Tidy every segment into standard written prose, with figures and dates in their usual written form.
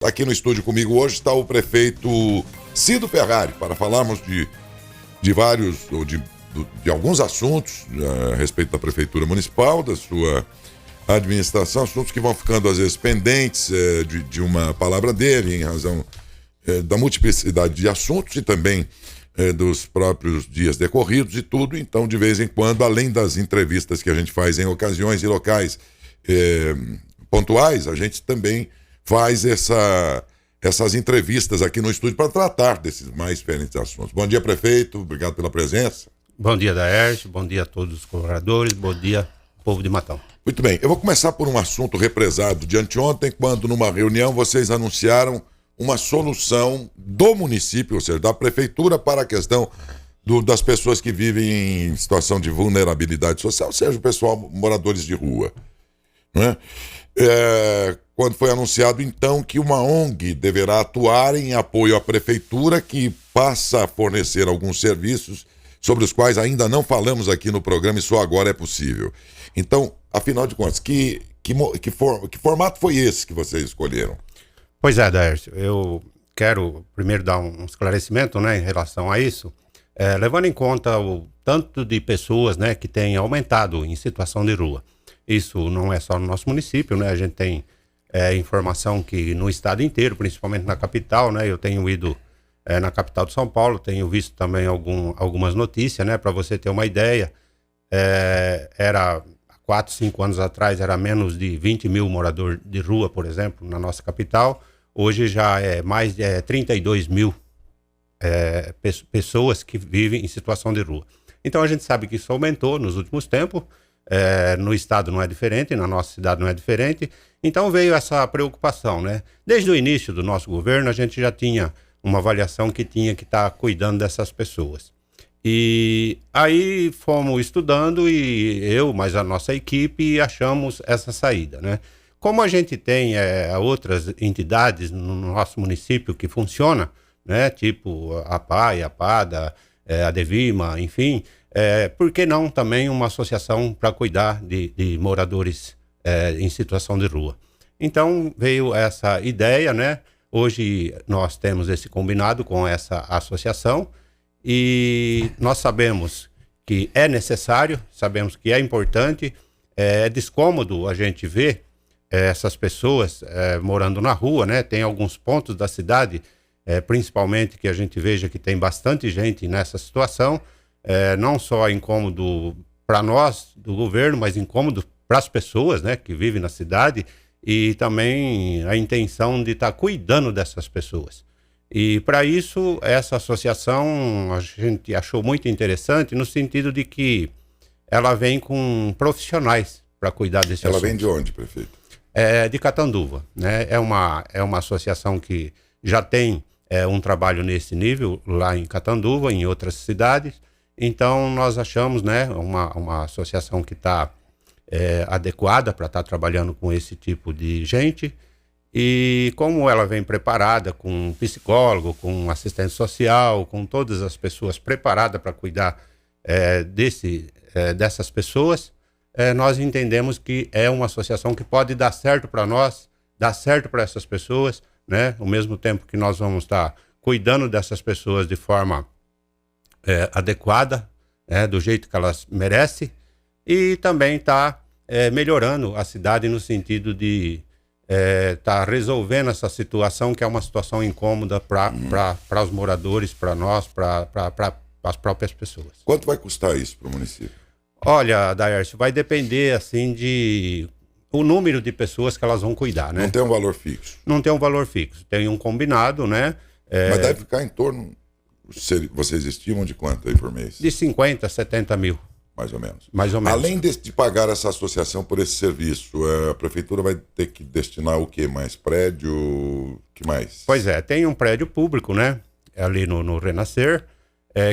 Aqui no estúdio comigo hoje está o prefeito Cido Ferrari, para falarmos de vários, ou de alguns assuntos a respeito da Prefeitura Municipal, da sua administração, assuntos que vão ficando às vezes pendentes de uma palavra dele, em razão da multiplicidade de assuntos e também dos próprios dias decorridos e tudo. Então, de vez em quando, além das entrevistas que a gente faz em ocasiões e locais pontuais, a gente também faz essas entrevistas aqui no estúdio para tratar desses mais diferentes assuntos. Bom dia, prefeito. Obrigado pela presença. Bom dia, Daércio. Bom dia a todos os colaboradores. Bom dia, povo de Matão. Muito bem. Eu vou começar por um assunto represado de anteontem, quando numa reunião vocês anunciaram uma solução do município, ou seja, da prefeitura, para a questão das pessoas que vivem em situação de vulnerabilidade social, ou seja, o pessoal, moradores de rua. Não é? Quando foi anunciado, então, que uma ONG deverá atuar em apoio à prefeitura, que passa a fornecer alguns serviços sobre os quais ainda não falamos aqui no programa e só agora é possível. Então, afinal de contas, que formato foi esse que vocês escolheram? Pois é, Daércio, eu quero primeiro dar um esclarecimento, né, em relação a isso, levando em conta o tanto de pessoas, né, que tem aumentado em situação de rua. Isso não é só no nosso município, né, a gente tem informação que no estado inteiro, principalmente na capital, né, eu tenho ido na capital de São Paulo, tenho visto também algumas notícias, né, para você ter uma ideia, era 4, 5 anos atrás, era menos de 20 mil moradores de rua, por exemplo, na nossa capital. Hoje já é mais de 32 mil pessoas que vivem em situação de rua. Então a gente sabe que isso aumentou nos últimos tempos, no estado não é diferente, na nossa cidade não é diferente. Então veio essa preocupação, né? Desde o início do nosso governo, a gente já tinha uma avaliação que tinha que estar cuidando dessas pessoas. E aí fomos estudando e eu, mais a nossa equipe, achamos essa saída, né? Como a gente tem outras entidades no nosso município que funcionam, né? Tipo a PAI, a PADA, a Devima, enfim, por que não também uma associação para cuidar de moradores em situação de rua? Então veio essa ideia, né? Hoje nós temos esse combinado com essa associação e nós sabemos que é necessário, sabemos que é importante, é descômodo a gente ver essas pessoas morando na rua, né? Tem alguns pontos da cidade, principalmente, que a gente veja que tem bastante gente nessa situação, não só incômodo para nós do governo, mas incômodo para as pessoas, né, que vivem na cidade, e também a intenção de estar cuidando dessas pessoas. E para isso, essa associação a gente achou muito interessante, no sentido de que ela vem com profissionais para cuidar desse assunto. Ela vem de onde, prefeito? De Catanduva, né? É uma associação que já tem um trabalho nesse nível lá em Catanduva, em outras cidades. Então nós achamos, né, uma associação que está adequada para estar trabalhando com esse tipo de gente. E como ela vem preparada com um psicólogo, com um assistente social, com todas as pessoas preparadas para cuidar dessas pessoas, nós entendemos que é uma associação que pode dar certo para nós, dar certo para essas pessoas, né? Ao mesmo tempo que nós vamos estar cuidando dessas pessoas de forma adequada, do jeito que elas merecem, e também está melhorando a cidade no sentido de tá resolvendo essa situação, que é uma situação incômoda para os moradores, para nós, para as próprias pessoas. Quanto vai custar isso para o município? Olha, Daércio, vai depender assim o número de pessoas que elas vão cuidar, né? Não tem um valor fixo? Não tem um valor fixo, tem um combinado, né? Mas deve ficar em torno, vocês estimam de quanto aí por mês? De 50 a 70 mil. Mais ou menos. Mais ou menos. Além de pagar essa associação por esse serviço, a prefeitura vai ter que destinar o quê? Mais prédio? O que mais? Pois tem um prédio público, né? Ali no Renascer,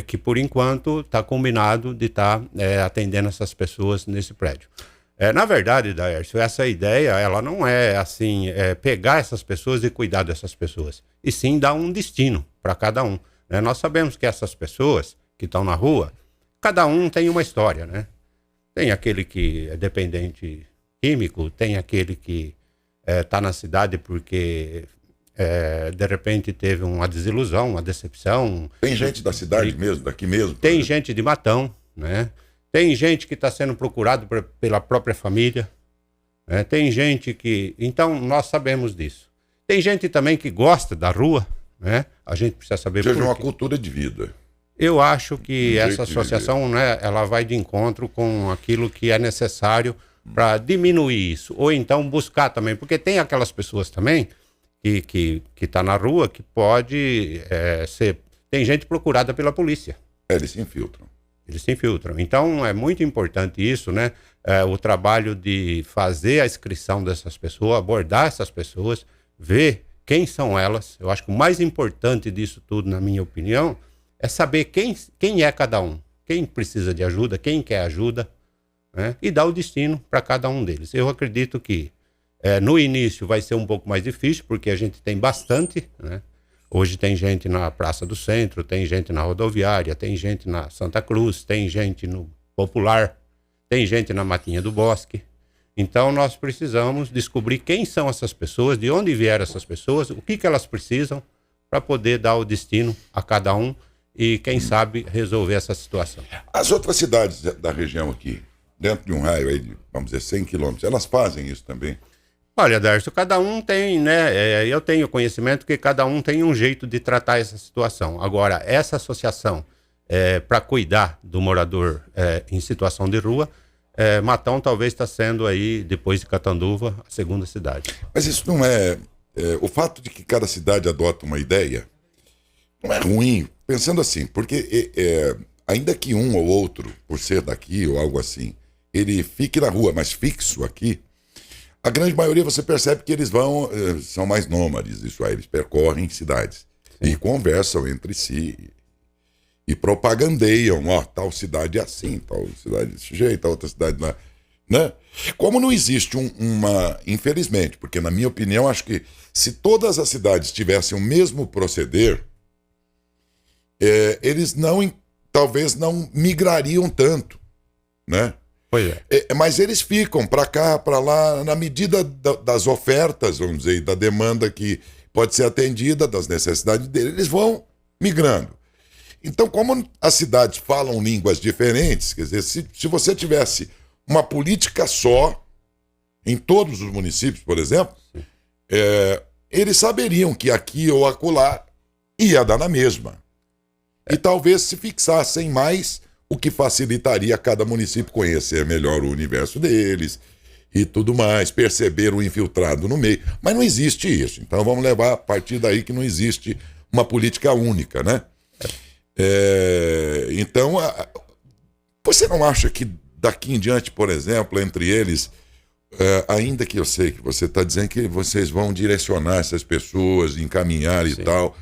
que por enquanto está combinado de estar atendendo essas pessoas nesse prédio. Na verdade, Daércio, essa ideia, ela não é assim, pegar essas pessoas e cuidar dessas pessoas, e sim dar um destino para cada um, né? Nós sabemos que essas pessoas que estão na rua, cada um tem uma história, né? Tem aquele que é dependente químico, tem aquele que está na cidade porque de repente teve uma desilusão, uma decepção. Tem gente da cidade mesmo, daqui mesmo? Tem gente de Matão, né? Tem gente que está sendo procurado pela própria família. Né? Tem gente que... Então, nós sabemos disso. Tem gente também que gosta da rua, né? A gente precisa saber por quê. Seja uma cultura de vida. Eu acho que essa associação, né, ela vai de encontro com aquilo que é necessário para diminuir isso. Ou então buscar também, porque tem aquelas pessoas também que tá na rua que pode ser... Tem gente procurada pela polícia. Eles se infiltram. Eles se infiltram. Então, é muito importante isso, né? O trabalho de fazer a inscrição dessas pessoas, abordar essas pessoas, ver quem são elas. Eu acho que o mais importante disso tudo, na minha opinião, é saber quem é cada um. Quem precisa de ajuda, quem quer ajuda, né? E dar o destino para cada um deles. Eu acredito que no início vai ser um pouco mais difícil, porque a gente tem bastante, né? Hoje tem gente na Praça do Centro, tem gente na Rodoviária, tem gente na Santa Cruz, tem gente no Popular, tem gente na Matinha do Bosque. Então nós precisamos descobrir quem são essas pessoas, de onde vieram essas pessoas, o que elas precisam para poder dar o destino a cada um e, quem sabe, resolver essa situação. As outras cidades da região aqui, dentro de um raio aí de, vamos dizer, 100 quilômetros, elas fazem isso também? Olha, Darcio, cada um tem, né? Eu tenho conhecimento que cada um tem um jeito de tratar essa situação. Agora, essa associação para cuidar do morador em situação de rua, Matão talvez está sendo aí, depois de Catanduva, a segunda cidade. Mas isso não o fato de que cada cidade adota uma ideia, não é ruim, pensando assim, porque ainda que um ou outro, por ser daqui ou algo assim, ele fique na rua, mas fixo aqui, a grande maioria você percebe que eles são mais nômades, isso aí, eles percorrem cidades. Sim. E conversam entre si e propagandeiam, tal cidade é assim, tal cidade desse jeito, tal outra cidade lá, né? Como não existe infelizmente, porque na minha opinião, acho que se todas as cidades tivessem o mesmo proceder, eles talvez não migrariam tanto, né? Pois mas eles ficam para cá, para lá, na medida das ofertas, vamos dizer, da demanda que pode ser atendida, das necessidades deles, eles vão migrando. Então, como as cidades falam línguas diferentes, quer dizer, se você tivesse uma política só, em todos os municípios, por exemplo, eles saberiam que aqui ou acolá ia dar na mesma. E talvez se fixassem mais, o que facilitaria cada município conhecer melhor o universo deles e tudo mais, perceber o infiltrado no meio. Mas não existe isso. Então vamos levar a partir daí que não existe uma política única, né? Então, você não acha que daqui em diante, por exemplo, entre eles, ainda que eu sei que você está dizendo que vocês vão direcionar essas pessoas, encaminhar e Sim. tal,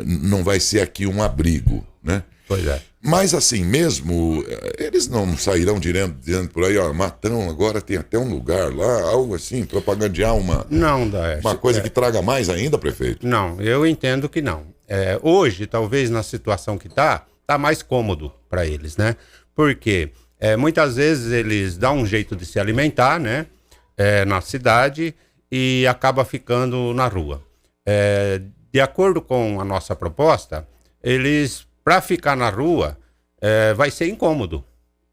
não vai ser aqui um abrigo, né? Pois é. Mas assim mesmo, eles não sairão dizendo por aí, Matão, agora tem até um lugar lá, algo assim, propagandear uma coisa que traga mais ainda, prefeito? Não, eu entendo que não. Hoje, talvez na situação que tá mais cômodo para eles, né? Porque muitas vezes eles dão um jeito de se alimentar, né? Na cidade e acaba ficando na rua. De acordo com a nossa proposta, eles, para ficar na rua, vai ser incômodo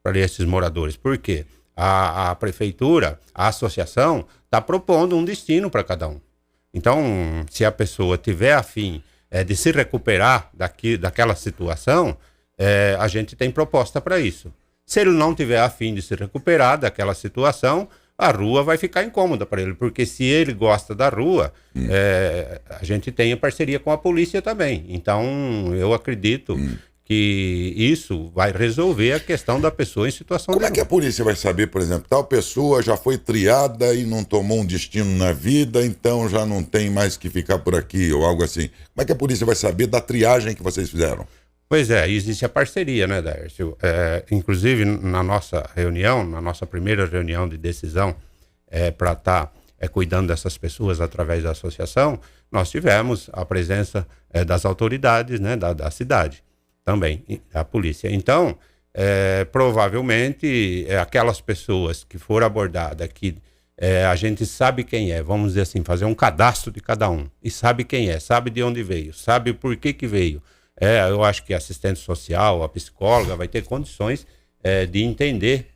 para esses moradores. Por quê? A prefeitura, a associação, está propondo um destino para cada um. Então, se a pessoa tiver afim de se recuperar daquela situação, a gente tem proposta para isso. Se ele não tiver afim de se recuperar daquela situação, a rua vai ficar incômoda para ele, porque se ele gosta da rua, a gente tem a parceria com a polícia também. Então, eu acredito que isso vai resolver a questão da pessoa em situação de rua. Como é que a polícia vai saber, por exemplo, tal pessoa já foi triada e não tomou um destino na vida, então já não tem mais que ficar por aqui, ou algo assim? Como é que a polícia vai saber da triagem que vocês fizeram? Pois existe a parceria, né, Dércio? Inclusive, na nossa reunião, na nossa primeira reunião de decisão para estar cuidando dessas pessoas através da associação, nós tivemos a presença das autoridades, né, da cidade também, da polícia. Então, provavelmente, aquelas pessoas que foram abordadas, que a gente sabe quem é, vamos dizer assim, fazer um cadastro de cada um, e sabe quem é, sabe de onde veio, sabe por que veio. Eu acho que a assistente social, a psicóloga vai ter condições de entender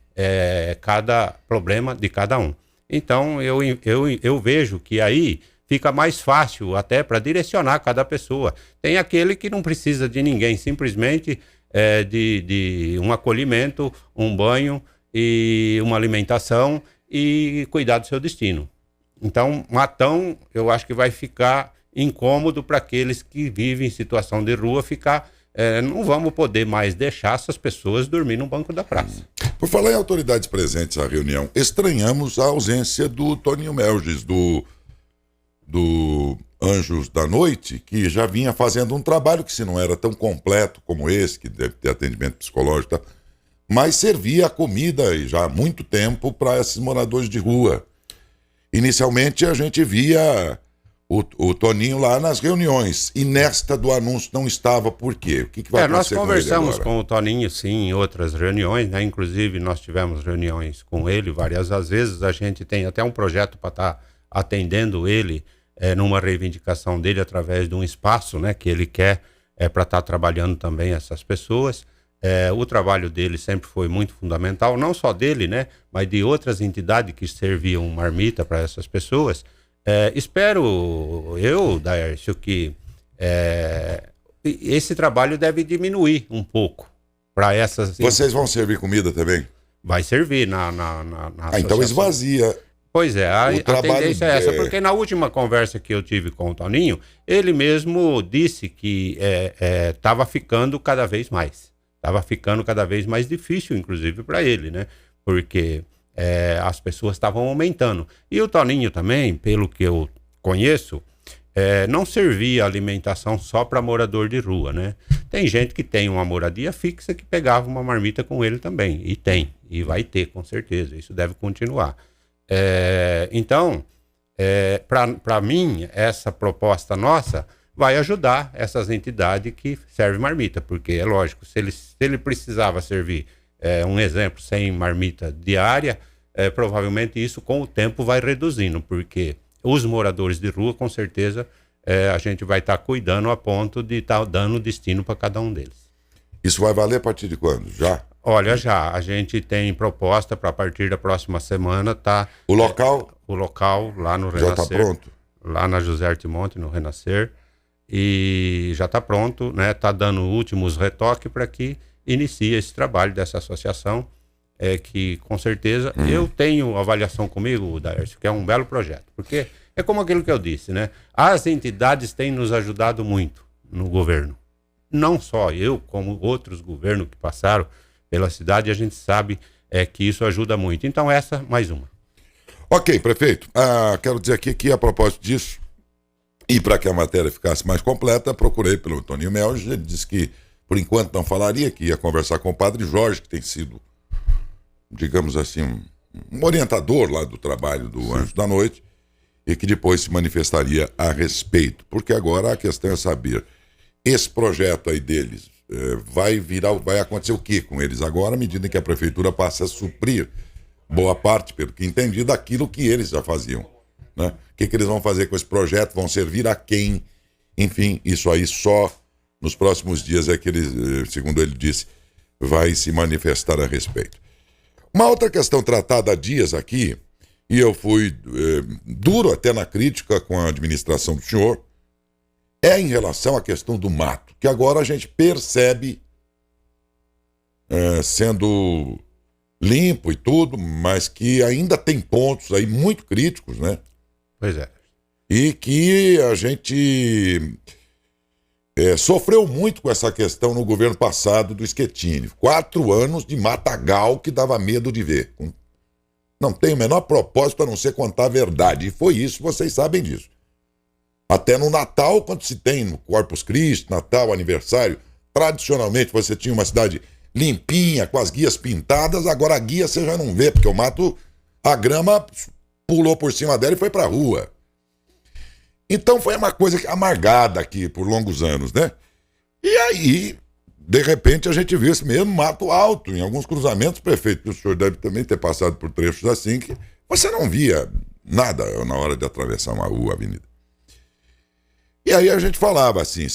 cada problema de cada um. Então, eu vejo que aí fica mais fácil até para direcionar cada pessoa. Tem aquele que não precisa de ninguém, simplesmente de um acolhimento, um banho e uma alimentação e cuidar do seu destino. Então, Matão, eu acho que vai ficar incômodo para aqueles que vivem em situação de rua não vamos poder mais deixar essas pessoas dormir no banco da praça. Por falar em autoridades presentes à reunião, estranhamos a ausência do Toninho Melges, do Anjos da Noite, que já vinha fazendo um trabalho que, se não era tão completo como esse, que deve ter atendimento psicológico, tá? Mas servia a comida e já há muito tempo para esses moradores de rua. Inicialmente a gente via o Toninho lá nas reuniões, e nesta do anúncio não estava. Por quê? O que vai acontecer com ele agora? Nós conversamos com o Toninho, sim, em outras reuniões, né? Inclusive nós tivemos reuniões com ele várias vezes. A gente tem até um projeto para estar atendendo ele numa reivindicação dele através de um espaço, né, que ele quer para estar trabalhando também essas pessoas. O trabalho dele sempre foi muito fundamental, não só dele, né, mas de outras entidades que serviam marmita para essas pessoas. Espero eu, Daércio, que esse trabalho deve diminuir um pouco para essas... Vocês vão servir comida também? Vai servir na então esvazia. Pois é, a tendência é essa, porque na última conversa que eu tive com o Toninho, ele mesmo disse que estava ficando cada vez mais. Estava ficando cada vez mais difícil, inclusive, para ele, né? Porque as pessoas estavam aumentando. E o Toninho também, pelo que eu conheço, não servia alimentação só para morador de rua, né? Tem gente que tem uma moradia fixa que pegava uma marmita com ele também. E tem, e vai ter, com certeza. Isso deve continuar. Então, para mim, essa proposta nossa vai ajudar essas entidades que servem marmita, porque é lógico, se ele precisava servir, um exemplo, 100 marmita diária, provavelmente isso com o tempo vai reduzindo, porque os moradores de rua, com certeza, a gente vai estar cuidando a ponto de estar dando destino para cada um deles. Isso vai valer a partir de quando? Já? Olha, a gente tem proposta para a partir da próxima semana, tá? O local? O local lá no Renascer. Já está pronto? Lá na José Artimonte, no Renascer. E já está pronto, né? Está dando últimos retoques para que inicie esse trabalho dessa associação, que com certeza eu tenho avaliação comigo, Daércio, que é um belo projeto. Porque é como aquilo que eu disse, né? As entidades têm nos ajudado muito no governo. Não só eu, como outros governos que passaram pela cidade, a gente sabe que isso ajuda muito. Então essa, mais uma. Ok, prefeito. Quero dizer aqui que a propósito disso, e para que a matéria ficasse mais completa, procurei pelo Toninho Melges. Ele disse que por enquanto não falaria, que ia conversar com o Padre Jorge, que tem sido, digamos assim, um orientador lá do trabalho do Anjo da Noite, e que depois se manifestaria a respeito. Porque agora a questão é saber, esse projeto aí deles, vai acontecer o que com eles agora, à medida que a prefeitura passa a suprir boa parte, pelo que entendi, daquilo que eles já faziam, né? O que eles vão fazer com esse projeto, vão servir a quem? Enfim, isso aí só nos próximos dias é que ele, segundo ele disse, vai se manifestar a respeito. Uma outra questão tratada há dias aqui, e eu fui duro até na crítica com a administração do senhor, é em relação à questão do mato, que agora a gente percebe sendo limpo e tudo, mas que ainda tem pontos aí muito críticos, né? Pois é. E que a gente sofreu muito com essa questão no governo passado do Schettini. 4 anos de matagal que dava medo de ver. Não tem o menor propósito a não ser contar a verdade. E foi isso, vocês sabem disso. Até no Natal, quando se tem no Corpus Christi, Natal, aniversário, tradicionalmente você tinha uma cidade limpinha, com as guias pintadas, agora a guia você já não vê, porque o mato, a grama pulou por cima dela e foi pra rua. Então foi uma coisa amargada aqui por longos anos, né? E aí, de repente, a gente viu esse mesmo mato alto, em alguns cruzamentos, prefeito, o senhor deve também ter passado por trechos assim, que você não via nada na hora de atravessar uma rua, avenida. E aí a gente falava assim,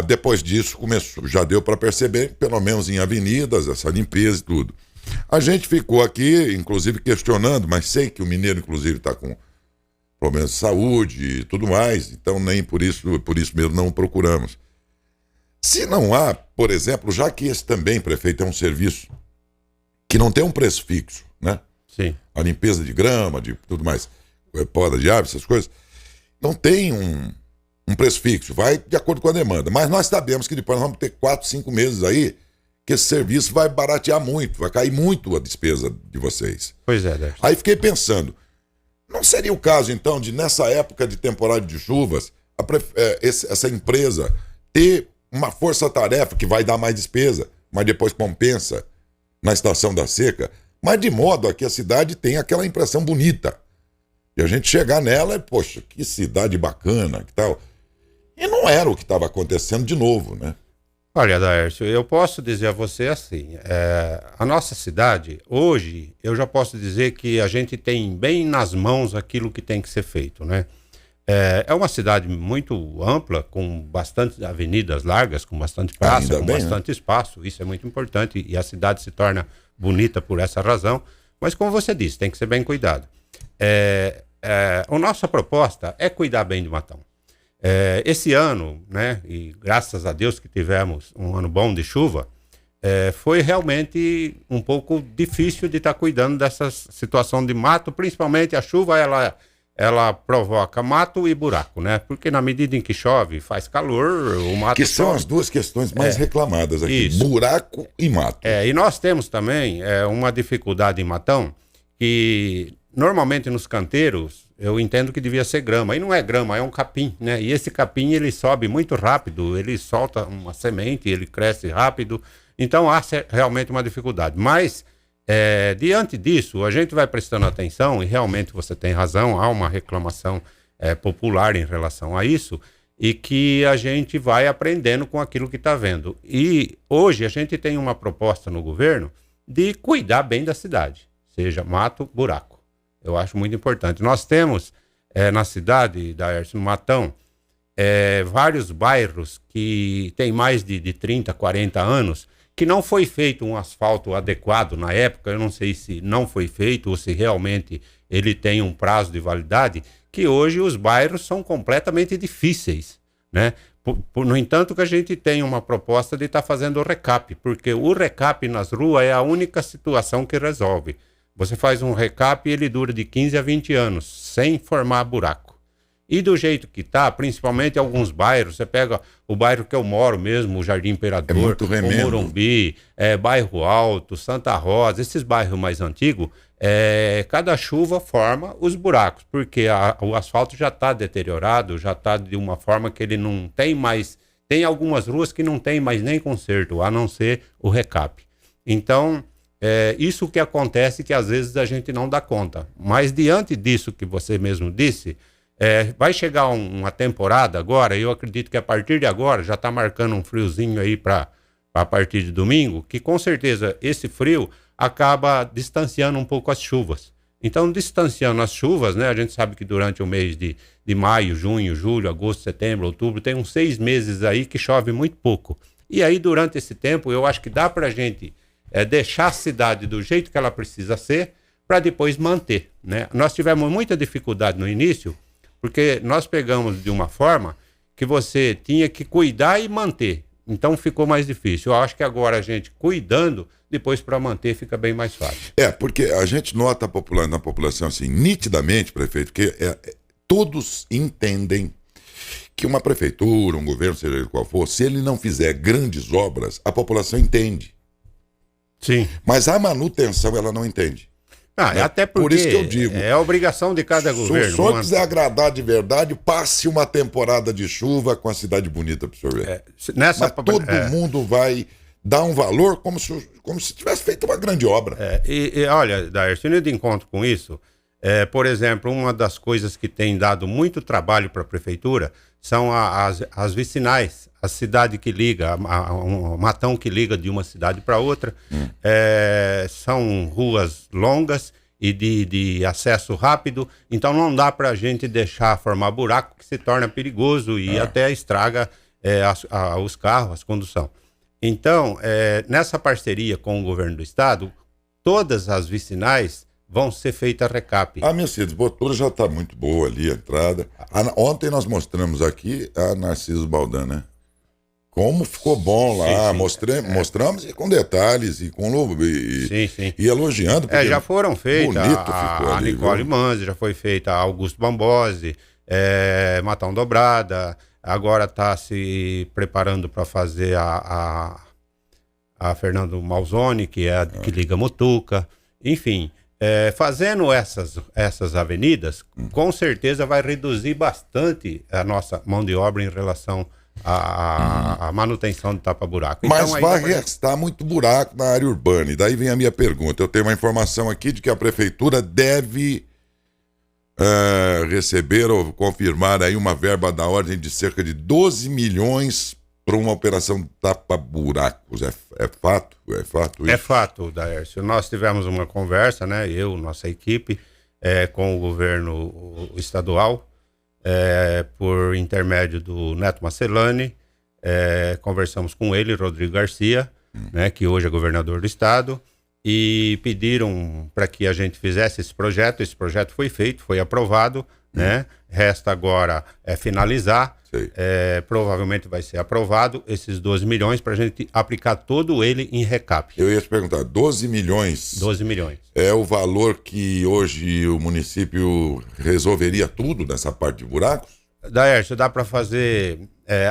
depois disso começou, já deu para perceber, pelo menos em avenidas, essa limpeza e tudo. A gente ficou aqui, inclusive, questionando, mas sei que o mineiro, inclusive, está com problemas de saúde e tudo mais, então nem por isso mesmo não procuramos. Se não há, por exemplo, já que esse também, prefeito, é um serviço que não tem um preço fixo, né? Sim. A limpeza de grama, de tudo mais, poda de árvores, essas coisas, não tem um preço fixo, vai de acordo com a demanda. Mas nós sabemos que depois nós vamos ter 4, 5 meses aí que esse serviço vai baratear muito, vai cair muito a despesa de vocês. Pois é, Décio. Aí fiquei pensando, não seria o caso então de nessa época de temporada de chuvas, essa empresa ter uma força-tarefa que vai dar mais despesa, mas depois compensa na estação da seca, mas de modo a que a cidade tenha aquela impressão bonita. E a gente chegar nela e, poxa, que cidade bacana, que tal. E não era o que estava acontecendo de novo, né? Olha, Daércio, eu posso dizer a você assim, a nossa cidade, hoje, eu já posso dizer que a gente tem bem nas mãos aquilo que tem que ser feito, né? É uma cidade muito ampla, com bastante avenidas largas, com bastante praça, com bastante espaço, isso é muito importante, e a cidade se torna bonita por essa razão, mas como você disse, tem que ser bem cuidado. A nossa proposta é cuidar bem do Matão. Esse ano, né, e graças a Deus que tivemos um ano bom de chuva, foi realmente um pouco difícil de estar cuidando dessa situação de mato, principalmente a chuva, ela provoca mato e buraco, né? Porque na medida em que chove, faz calor, o mato... Que são as duas questões mais reclamadas aqui, isso. Buraco e mato. E nós temos também uma dificuldade em Matão, que normalmente nos canteiros, eu entendo que devia ser grama, e não é grama, é um capim, né? E esse capim, ele sobe muito rápido, ele solta uma semente, ele cresce rápido, então há realmente uma dificuldade. Mas, diante disso, a gente vai prestando atenção, e realmente você tem razão, há uma reclamação popular em relação a isso, e que a gente vai aprendendo com aquilo que está vendo. E hoje a gente tem uma proposta no governo de cuidar bem da cidade, seja mato, buraco. Eu acho muito importante. Nós temos na cidade, Daércio, no Matão, vários bairros que têm mais de 30, 40 anos, que não foi feito um asfalto adequado na época, eu não sei se não foi feito ou se realmente ele tem um prazo de validade, que hoje os bairros são completamente difíceis, né? No entanto, que a gente tem uma proposta de estar fazendo o recap, porque o recap nas ruas é a única situação que resolve. Você faz um recap e ele dura de 15 a 20 anos, sem formar buraco. E do jeito que está, principalmente em alguns bairros, você pega o bairro que eu moro mesmo, o Jardim Imperador, o Morumbi, Bairro Alto, Santa Rosa, esses bairros mais antigos, cada chuva forma os buracos, porque o asfalto já está deteriorado, já está de uma forma que ele não tem mais... Tem algumas ruas que não tem mais nem conserto, a não ser o recap. Então... isso que acontece que às vezes a gente não dá conta. Mas diante disso que você mesmo disse, vai chegar uma temporada agora, e eu acredito que a partir de agora, já está marcando um friozinho aí para a partir de domingo, que com certeza esse frio acaba distanciando um pouco as chuvas. Então, distanciando as chuvas, né, a gente sabe que durante o mês de maio, junho, julho, agosto, setembro, outubro, tem uns 6 meses aí que chove muito pouco. E aí, durante esse tempo, eu acho que dá para a gente... deixar a cidade do jeito que ela precisa ser, para depois manter, né? Nós tivemos muita dificuldade no início, porque nós pegamos de uma forma que você tinha que cuidar e manter. Então ficou mais difícil. Eu acho que agora a gente cuidando, depois para manter fica bem mais fácil. Porque a gente nota na população assim, nitidamente, prefeito, que todos entendem que uma prefeitura, um governo, seja ele qual for, se ele não fizer grandes obras, a população entende. Sim. Mas a manutenção ela não entende. Né? Até porque por isso que eu digo, é a obrigação de cada governo. Se o senhor quiser agradar de verdade, passe uma temporada de chuva com a cidade bonita para o senhor ver. Mas todo mundo vai dar um valor como se tivesse feito uma grande obra. Olha, Daércio, indo de encontro com isso, por exemplo, uma das coisas que tem dado muito trabalho para a prefeitura são as vicinais, a cidade que liga, o Matão que liga de uma cidade para outra. São ruas longas e de acesso rápido, então não dá para a gente deixar formar buraco que se torna perigoso e até estraga os carros, a condução. Então, nessa parceria com o governo do estado, todas as vicinais vão ser feitas recap. A Mercedes Botura já está muito boa ali, a entrada. Ontem nós mostramos aqui a Narciso Baldan, né? Como ficou bom lá, sim. Mostramos e com detalhes e com e elogiando. Já foram feitas a Nicole viu? Manzi, já foi feita a Augusto Bambosi, Matão Dobrada, agora está se preparando para fazer a Fernando Malzoni, que é a que liga Mutuca, enfim. Fazendo essas avenidas, com certeza vai reduzir bastante a nossa mão de obra em relação à manutenção de tapa-buraco. Mas então, vai restar muito buraco na área urbana. E daí vem a minha pergunta. Eu tenho uma informação aqui de que a prefeitura deve receber ou confirmar aí uma verba da ordem de cerca de 12 milhões para uma operação tapa-buracos. É fato? É fato isso? É fato, Daércio. Nós tivemos uma conversa, né? Eu, nossa equipe, com o governo estadual, por intermédio do Neto Macellani, conversamos com ele, Rodrigo Garcia, né, que hoje é governador do estado, e pediram para que a gente fizesse esse projeto. Esse projeto foi feito, foi aprovado, né? Resta agora finalizar. Provavelmente vai ser aprovado esses 12 milhões para a gente aplicar todo ele em recap. Eu ia te perguntar, 12 milhões? 12 milhões. É o valor que hoje o município resolveria tudo nessa parte de buracos? Daércio, dá para fazer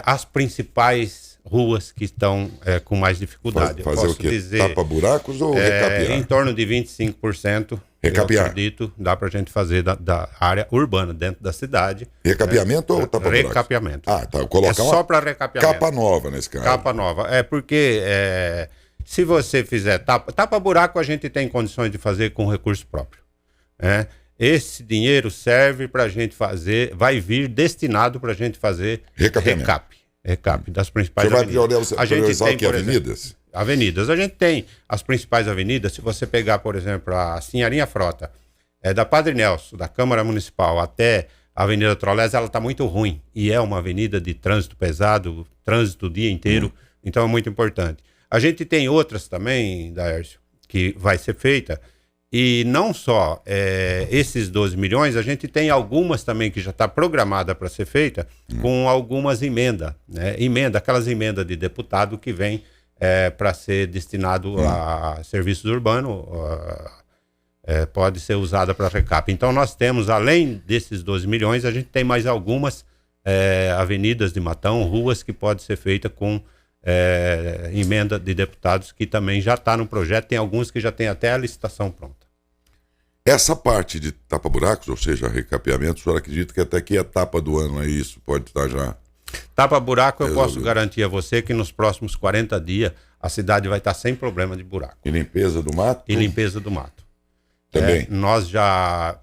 as principais ruas que estão com mais dificuldade. Fazer o quê? Tapa-buracos ou recapear? Em torno de 25%. Recapear. Eu acredito, dá pra gente fazer da área urbana, dentro da cidade. Recapeamento ou tapa-buracos? Recapeamento. Tá. Colocar só para recapeamento. Capa nova nesse caso. Capa nova. Porque se você fizer tapa-buraco, a gente tem condições de fazer com recurso próprio. Esse dinheiro serve pra gente fazer, vai vir destinado pra gente fazer recap das principais avenidas. Você vai priorizar aqui avenidas? Avenidas. A gente tem as principais avenidas. Se você pegar, por exemplo, a Sinharinha Frota, da Padre Nelson, da Câmara Municipal até a Avenida Trolés, ela está muito ruim. E é uma avenida de trânsito pesado, trânsito o dia inteiro. Então é muito importante. A gente tem outras também, Daércio, que vai ser feita. E não só esses 12 milhões, a gente tem algumas também que já está programada para ser feita com algumas emendas. Né? Aquelas emendas de deputado que vem para ser destinado a serviços urbanos, pode ser usada para recap. Então nós temos, além desses 12 milhões, a gente tem mais algumas avenidas de Matão, ruas que pode ser feita com emenda de deputados, que também já está no projeto. Tem alguns que já tem até a licitação pronta. Essa parte de tapa-buracos, ou seja, recapeamento, o senhor acredita que até que etapa do ano é isso? Pode estar já... Tapa-buraco, eu posso garantir a você que nos próximos 40 dias a cidade vai estar sem problema de buraco. E limpeza do mato? E limpeza do mato. Também. Nós já,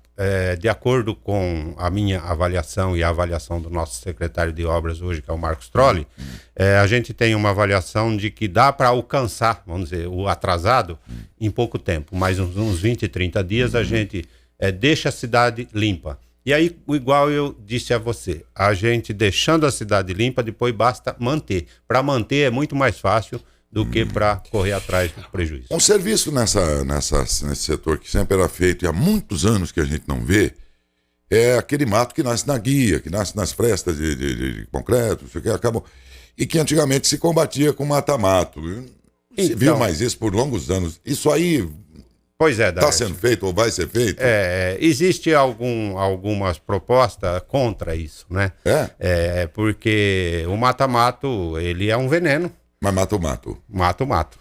de acordo com a minha avaliação e a avaliação do nosso secretário de obras hoje, que é o Marcos Trolli, a gente tem uma avaliação de que dá para alcançar, vamos dizer, o atrasado em pouco tempo. Mais uns 20, 30 dias a gente deixa a cidade limpa. E aí, igual eu disse a você, a gente deixando a cidade limpa, depois basta manter. Para manter é muito mais fácil do que para correr atrás do prejuízo. Um serviço nesse setor que sempre era feito e há muitos anos que a gente não vê, é aquele mato que nasce na guia, que nasce nas frestas de concreto, que acabam, e que antigamente se combatia com mata-mato. Se viu mais isso por longos anos. Isso aí... Pois é, está sendo feito ou vai ser feito? Existe algumas propostas contra isso, né? Porque o mata-mato, ele é um veneno. Mas mata o mato. Mata o mato.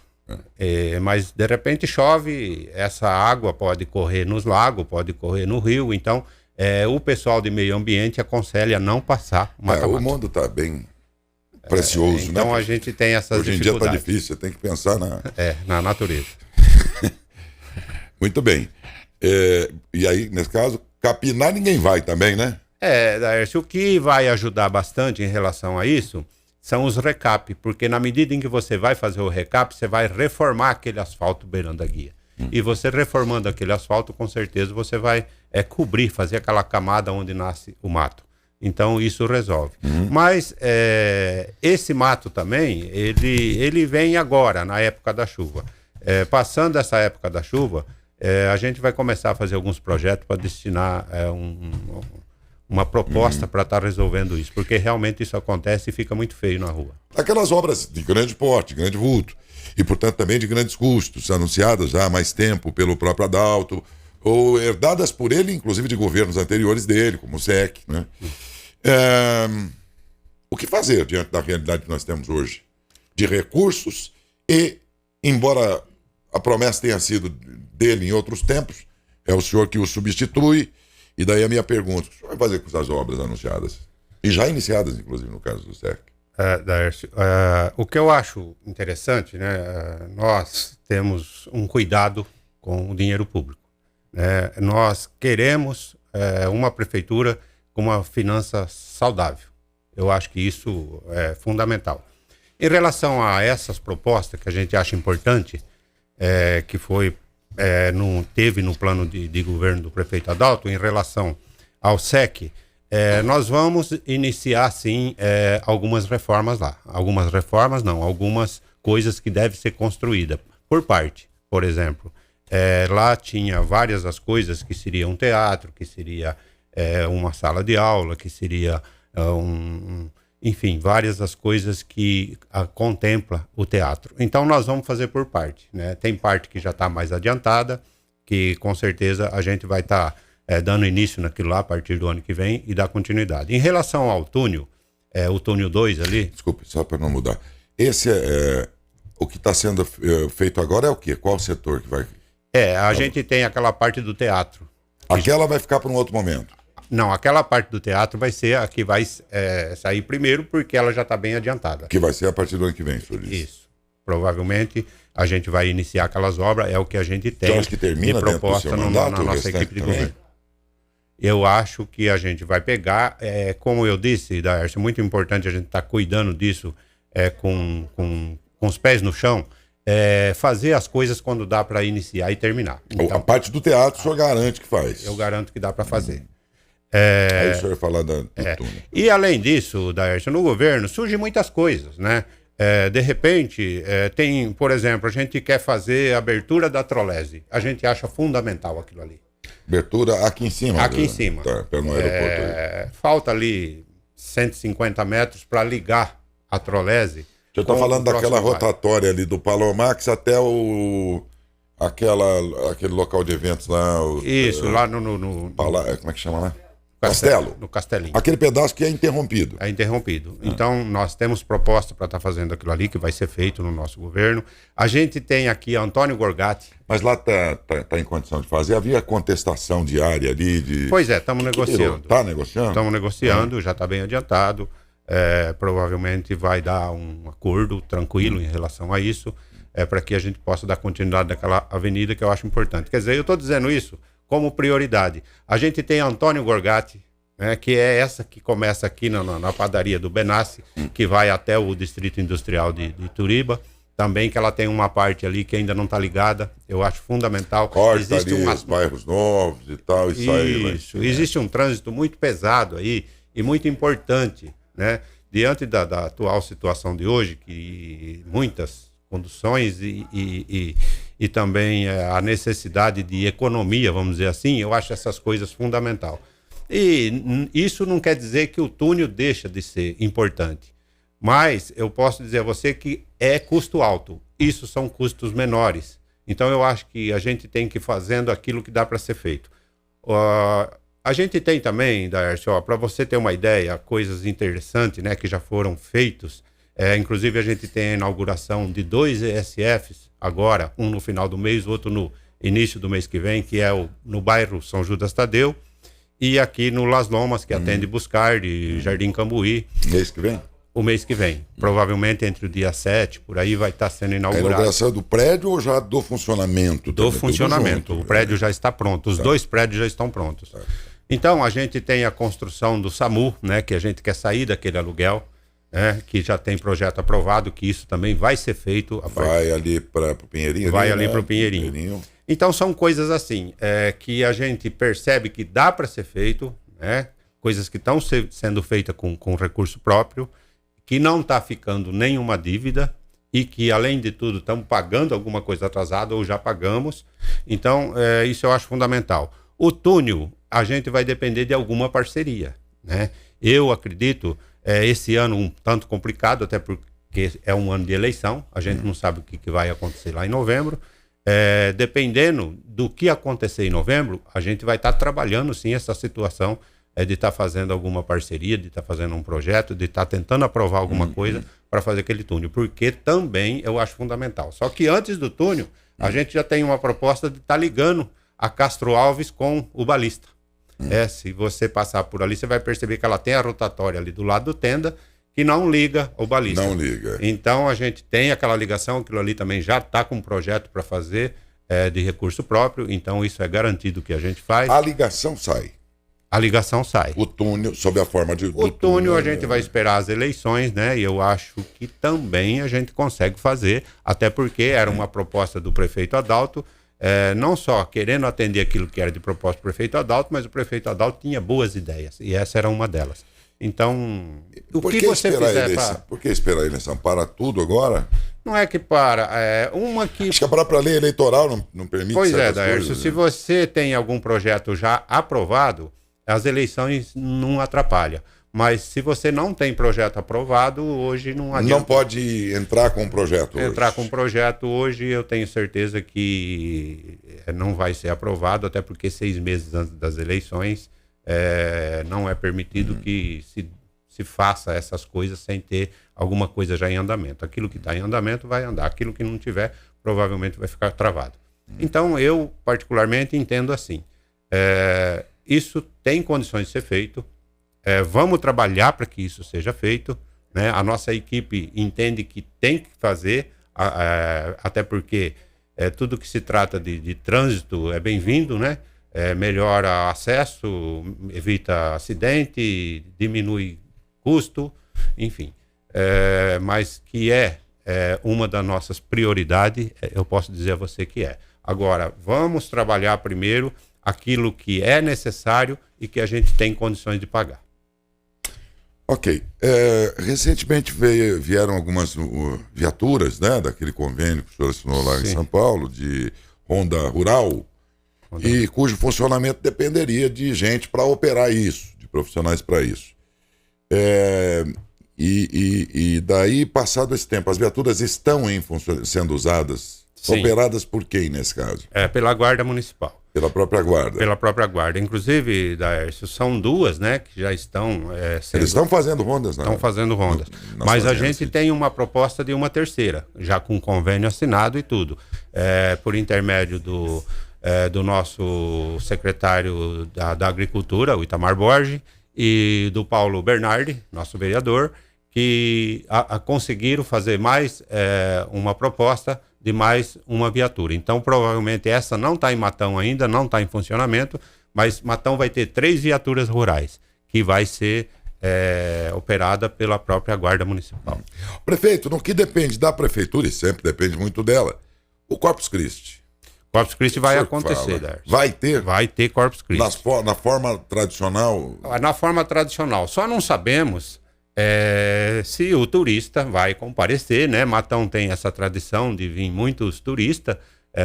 Mas de repente chove, essa água pode correr nos lagos, pode correr no rio, então o pessoal de meio ambiente aconselha não passar o mata-mato. O mundo está bem precioso, né? Então a gente tem essas dificuldades. Hoje em dia está difícil, você tem que pensar na natureza. Muito bem. E aí, nesse caso, capinar ninguém vai também, né? Daércio, o que vai ajudar bastante em relação a isso são os recap, porque na medida em que você vai fazer o recap, você vai reformar aquele asfalto beirando a guia. E você reformando aquele asfalto, com certeza você vai cobrir, fazer aquela camada onde nasce o mato. Então isso resolve. Mas esse mato também, ele vem agora, na época da chuva. Passando essa época da chuva, a gente vai começar a fazer alguns projetos para destinar uma proposta para estar resolvendo isso, porque realmente isso acontece e fica muito feio na rua. Aquelas obras de grande porte, grande vulto, e portanto também de grandes custos, anunciadas já há mais tempo pelo próprio Adalto, ou herdadas por ele, inclusive de governos anteriores dele, como o SEC, né? O que fazer diante da realidade que nós temos hoje? De recursos e, embora a promessa tenha sido dele em outros tempos, é o senhor que o substitui, e daí a minha pergunta, o que o senhor vai fazer com essas obras anunciadas? E já iniciadas, inclusive, no caso do SEC. Daércio, o que eu acho interessante, né, nós temos um cuidado com o dinheiro público. Nós queremos uma prefeitura com uma finança saudável. Eu acho que isso é fundamental. Em relação a essas propostas que a gente acha importante, que teve no plano de governo do prefeito Adalto, em relação ao SEC, nós vamos iniciar, sim, algumas reformas lá. Algumas reformas, não, algumas coisas que devem ser construídas por parte. Por exemplo, lá tinha várias as coisas que seria um teatro, que seria uma sala de aula, que seria enfim, várias as coisas que contempla o teatro. Então nós vamos fazer por parte, né? Tem parte que já está mais adiantada, que com certeza a gente vai estar dando início naquilo lá a partir do ano que vem e dar continuidade. Em relação ao túnel, o túnel 2 ali... Desculpe, só para não mudar. Esse o que está sendo feito agora é o quê? Qual setor que vai... a gente tem aquela parte do teatro. Aquela vai ficar para um outro momento. Não, aquela parte do teatro vai ser a que vai sair primeiro, porque ela já está bem adiantada. Que vai ser a partir do ano que vem, senhor disse. Isso. Provavelmente a gente vai iniciar aquelas obras, é o que a gente tem acho que termina de proposta na nossa equipe de governo. Eu acho que a gente vai pegar, como eu disse, Daércio, é muito importante a gente estar cuidando disso com os pés no chão, fazer as coisas quando dá para iniciar e terminar. Então, a parte do teatro o senhor garante que faz. Eu garanto que dá para fazer. Aí o senhor ia falar do túnel. E além disso, Daércio, no governo surgem muitas coisas, né? De repente, tem, por exemplo, a gente quer fazer a abertura da trolese. A gente acha fundamental aquilo ali. Abertura aqui em cima. Aqui em cima. Tá, pelo aeroporto. Falta ali 150 metros para ligar a trolese. Eu estou falando daquela rotatória ali do Palomax até aquele local de eventos lá. Isso, lá como é que chama lá? Castelo. No Castelinho. Aquele pedaço que é interrompido. É interrompido. Então, nós temos proposta para estar fazendo aquilo ali, que vai ser feito no nosso governo. A gente tem aqui Antônio Gorgatti. Mas lá tá em condição de fazer? Havia contestação diária ali? Pois estamos negociando. Está negociando? Estamos negociando, já está bem adiantado. Provavelmente vai dar um acordo tranquilo em relação a isso, para que a gente possa dar continuidade naquela avenida que eu acho importante. Quer dizer, eu estou dizendo isso como prioridade. A gente tem Antônio Gorgatti, né, que é essa que começa aqui na padaria do Benassi, que vai até o Distrito Industrial de Turiba. Também que ela tem uma parte ali que ainda não está ligada, eu acho fundamental. Corta ali os bairros novos e tal, e sai. Isso, existe um trânsito muito pesado aí e muito importante, né? Diante da atual situação de hoje, que muitas conduções e também a necessidade de economia, vamos dizer assim, eu acho essas coisas fundamental. E isso não quer dizer que o túnel deixa de ser importante, mas eu posso dizer a você que é custo alto, isso são custos menores. Então eu acho que a gente tem que ir fazendo aquilo que dá para ser feito. A gente tem também, Daércio, para você ter uma ideia, coisas interessantes, né, que já foram feitos. Inclusive a gente tem a inauguração de 2 ESFs agora, um no final do mês, outro no início do mês que vem, que é no bairro São Judas Tadeu, e aqui no Las Lomas, que atende Buscardi, Jardim Cambuí. Mês que vem? O mês que vem. Provavelmente entre o dia 7, por aí vai estar sendo inaugurado. A inauguração do prédio ou já do funcionamento? Do funcionamento. O prédio já está pronto. Os 2 prédios já estão prontos. Então, a gente tem a construção do SAMU, né, que a gente quer sair daquele aluguel, que já tem projeto aprovado, que isso também vai ser feito. Vai ali para o Pinheirinho? Vai ali para o Pinheirinho. Então são coisas assim, que a gente percebe que dá para ser feito, né? Coisas que estão sendo feitas com recurso próprio, que não está ficando nenhuma dívida e que, além de tudo, estamos pagando alguma coisa atrasada ou já pagamos. Então, isso eu acho fundamental. O túnel, a gente vai depender de alguma parceria, né? Eu acredito, esse ano um tanto complicado, até porque é um ano de eleição, a gente não sabe o que vai acontecer lá em novembro. Dependendo do que acontecer em novembro, a gente vai estar trabalhando sim essa situação de estar fazendo alguma parceria, de estar fazendo um projeto, de estar tentando aprovar alguma coisa para fazer aquele túnel, porque também eu acho fundamental. Só que antes do túnel, a gente já tem uma proposta de estar ligando a Castro Alves com o Balista. Se você passar por ali, você vai perceber que ela tem a rotatória ali do lado do Tenda, que não liga o Balista. Não liga. Então a gente tem aquela ligação, aquilo ali também já está com um projeto para fazer de recurso próprio, então isso é garantido que a gente faz. A ligação sai. A ligação sai. O túnel, sob a forma de... O túnel a gente vai esperar as eleições, né? E eu acho que também a gente consegue fazer, até porque era uma proposta do prefeito Adalto, não só querendo atender aquilo que era de proposta do prefeito Adalto, mas o prefeito Adalto tinha boas ideias, e essa era uma delas. Então, o que você fizer... Por que esperar a eleição? Para tudo agora? Não é que para, uma que... Acho que a própria lei eleitoral não permite. Pois Daércio, se você tem algum projeto já aprovado, as eleições não atrapalham. Mas se você não tem projeto aprovado, hoje não adianta. Não pode entrar com um projeto hoje. Entrar com um projeto hoje, eu tenho certeza que não vai ser aprovado, até porque 6 meses antes das eleições não é permitido que se faça essas coisas sem ter alguma coisa já em andamento. Aquilo que está em andamento vai andar, aquilo que não tiver provavelmente vai ficar travado. Então eu particularmente entendo assim, isso tem condições de ser feito, vamos trabalhar para que isso seja feito, né? A nossa equipe entende que tem que fazer, até porque tudo que se trata de trânsito é bem-vindo, né? Melhora acesso, evita acidente, diminui custo, enfim. Mas que uma das nossas prioridades, eu posso dizer a você que é. Agora, vamos trabalhar primeiro aquilo que é necessário e que a gente tem condições de pagar. Ok. Recentemente vieram algumas viaturas, né, daquele convênio que o senhor assinou lá em São Paulo, de Ronda Rural, e cujo funcionamento dependeria de gente para operar isso, de profissionais para isso. E daí, passado esse tempo, as viaturas estão sendo usadas, operadas por quem nesse caso? Pela Guarda Municipal. Pela própria Guarda? Pela própria Guarda. Inclusive, Daércio, são 2, né, que já estão sendo... Eles estão fazendo rondas, né? Estão fazendo rondas. Mas a gente tem uma proposta de uma terceira, já com convênio assinado e tudo. Por intermédio do nosso secretário da Agricultura, o Itamar Borges, e do Paulo Bernardi, nosso vereador, que conseguiram fazer mais uma proposta de mais uma viatura. Então, provavelmente, essa não está em Matão ainda, não está em funcionamento, mas Matão vai ter 3 viaturas rurais, que vai ser operada pela própria Guarda Municipal. Prefeito, no que depende da prefeitura, e sempre depende muito dela, o Corpus Christi. Corpus Christi vai acontecer, Darcy. Vai ter? Vai ter Corpus Christi. Na forma tradicional? Na forma tradicional. Só não sabemos se o turista vai comparecer, né? Matão tem essa tradição de vir muitos turistas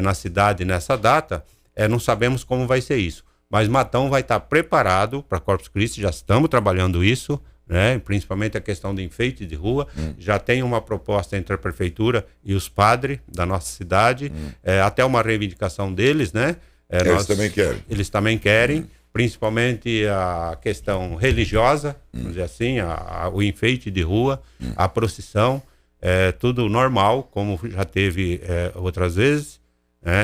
na cidade nessa data. Não sabemos como vai ser isso. Mas Matão vai estar preparado para Corpus Christi, já estamos trabalhando isso, né? Principalmente a questão de enfeite de rua. Já tem uma proposta entre a prefeitura e os padres da nossa cidade, até uma reivindicação deles, né? Eles também querem. Eles também querem, principalmente a questão religiosa, vamos dizer assim, o enfeite de rua, a procissão, tudo normal, como já teve outras vezes,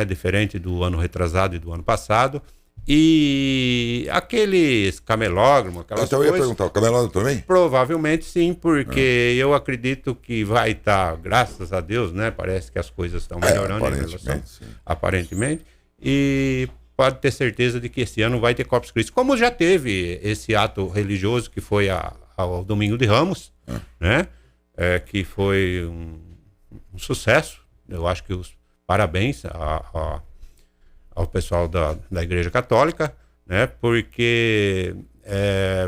diferente do ano retrasado e do ano passado. E aqueles camelódromos, aquelas coisas... Então eu ia perguntar, o camelódromo também? Provavelmente sim, porque eu acredito que vai estar, graças a Deus, né? Parece que as coisas estão melhorando em relação, aparentemente. E pode ter certeza de que esse ano vai ter Corpus Christi. Como já teve esse ato religioso que foi ao Domingo de Ramos, né? Que foi um sucesso. Eu acho que os parabéns ao pessoal da Igreja Católica, né? Porque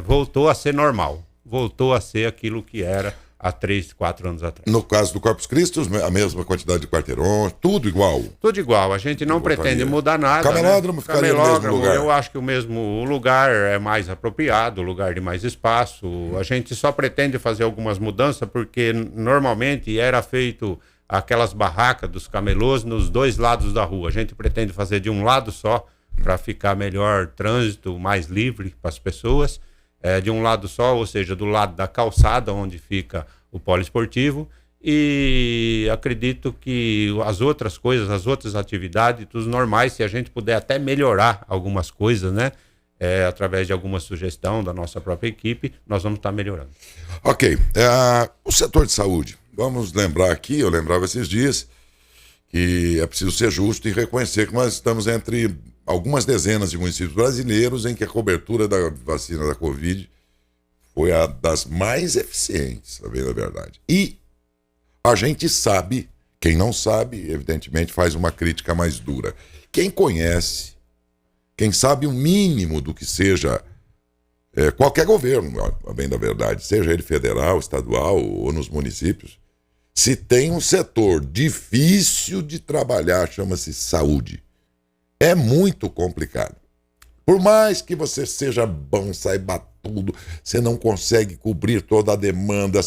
voltou a ser normal, voltou a ser aquilo que era há 3, 4 anos atrás. No caso do Corpus Christi, a mesma quantidade de quarteirões, tudo igual. Tudo igual, a gente não pretende mudar nada. Camelódromo, né? Ficaria no mesmo lugar. Eu acho que o lugar é mais apropriado, o lugar de mais espaço. A gente só pretende fazer algumas mudanças porque normalmente era feito aquelas barracas dos camelôs nos 2 lados da rua. A gente pretende fazer de um lado só para ficar melhor trânsito, mais livre para as pessoas. De um lado só, ou seja, do lado da calçada onde fica o poliesportivo, e acredito que as outras coisas, as outras atividades, os normais, se a gente puder até melhorar algumas coisas, né, através de alguma sugestão da nossa própria equipe, nós vamos estar melhorando. Ok, o setor de saúde, vamos lembrar aqui, eu lembrava esses dias, que é preciso ser justo e reconhecer que nós estamos entre algumas dezenas de municípios brasileiros em que a cobertura da vacina da Covid foi a das mais eficientes, a verdade. E a gente sabe, quem não sabe, evidentemente faz uma crítica mais dura. Quem conhece, quem sabe o mínimo do que seja qualquer governo, a bem da verdade, seja ele federal, estadual ou nos municípios, se tem um setor difícil de trabalhar, chama-se saúde. É muito complicado. Por mais que você seja bom, saiba tudo, você não consegue cobrir toda a demanda.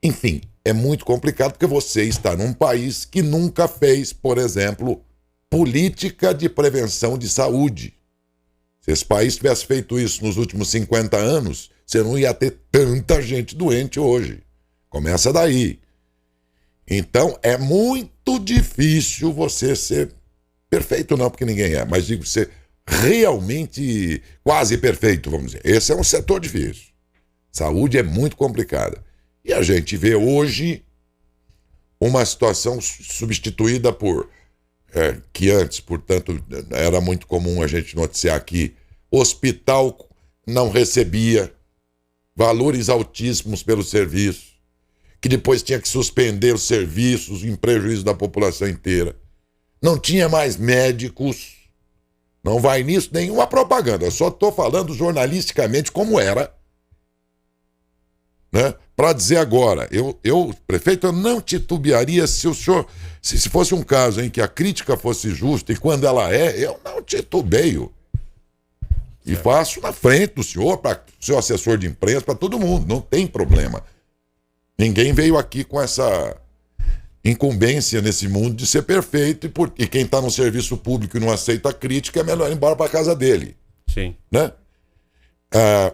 Enfim, é muito complicado porque você está num país que nunca fez, por exemplo, política de prevenção de saúde. Se esse país tivesse feito isso nos últimos 50 anos, você não ia ter tanta gente doente hoje. Começa daí. Então, é muito difícil você ser perfeito, não, porque ninguém é, mas digo ser realmente quase perfeito, vamos dizer. Esse é um setor difícil. Saúde é muito complicada. E a gente vê hoje uma situação substituída por, que antes, portanto, era muito comum a gente noticiar aqui, hospital não recebia valores altíssimos pelo serviço, que depois tinha que suspender os serviços em prejuízo da população inteira. Não tinha mais médicos. Não vai nisso nenhuma propaganda. Eu só estou falando jornalisticamente como era. Né? Para dizer agora, prefeito, eu não titubearia se o senhor... Se fosse um caso em que a crítica fosse justa, e quando ela eu não titubeio. E faço na frente do senhor, para o seu assessor de imprensa, para todo mundo. Não tem problema. Ninguém veio aqui com essa incumbência nesse mundo de ser perfeito, e quem está no serviço público e não aceita crítica é melhor ir embora para casa dele. Sim. Né?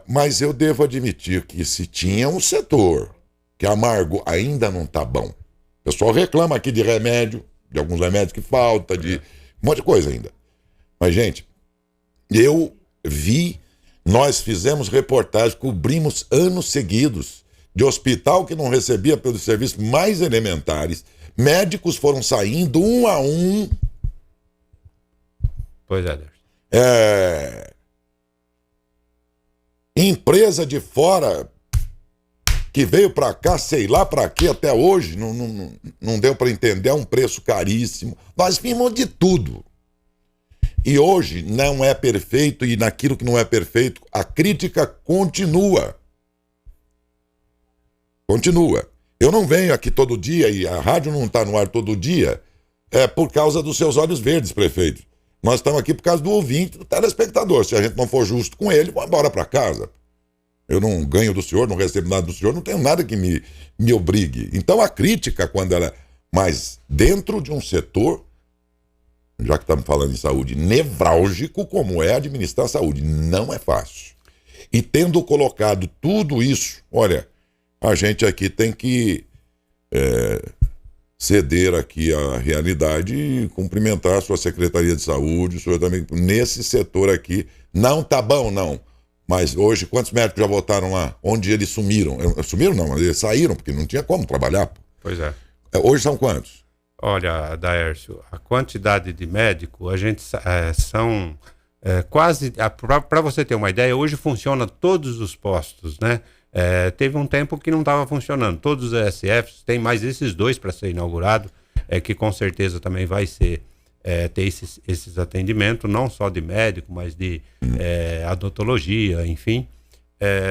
Mas eu devo admitir que se tinha um setor que amargo ainda não está bom. O pessoal reclama aqui de remédio, de alguns remédios que falta, de um monte de coisa ainda. Mas, gente, nós fizemos reportagem, cobrimos anos seguidos de hospital que não recebia pelos serviços mais elementares. Médicos foram saindo um a um. Pois é, Deus. Empresa de fora que veio para cá, sei lá para quê, até hoje, não deu para entender, é um preço caríssimo. Nós vimos de tudo. E hoje não é perfeito, e naquilo que não é perfeito, a crítica continua. Continua. Eu não venho aqui todo dia, e a rádio não está no ar todo dia, por causa dos seus olhos verdes, prefeito. Nós estamos aqui por causa do ouvinte, do telespectador. Se a gente não for justo com ele, vamos embora para casa. Eu não ganho do senhor, não recebo nada do senhor, não tenho nada que me obrigue. Então a crítica, quando ela é mais dentro de um setor, já que estamos falando em saúde, nevrálgico, como é administrar a saúde, não é fácil. E tendo colocado tudo isso, olha, a gente aqui tem que ceder aqui à realidade e cumprimentar a sua Secretaria de Saúde, o senhor também, nesse setor aqui, não tá bom, não. Mas hoje, quantos médicos já votaram lá? Onde eles sumiram? Sumiram não, eles saíram, porque não tinha como trabalhar. Pois é. Hoje são quantos? Olha, Daércio, a quantidade de médicos, a gente são quase... Para você ter uma ideia, hoje funciona todos os postos, né? Teve um tempo que não estava funcionando. Todos os ESFs, tem mais esses 2 para ser inaugurado, que com certeza também vai ser ter esses atendimentos, não só de médico, mas de odontologia, enfim.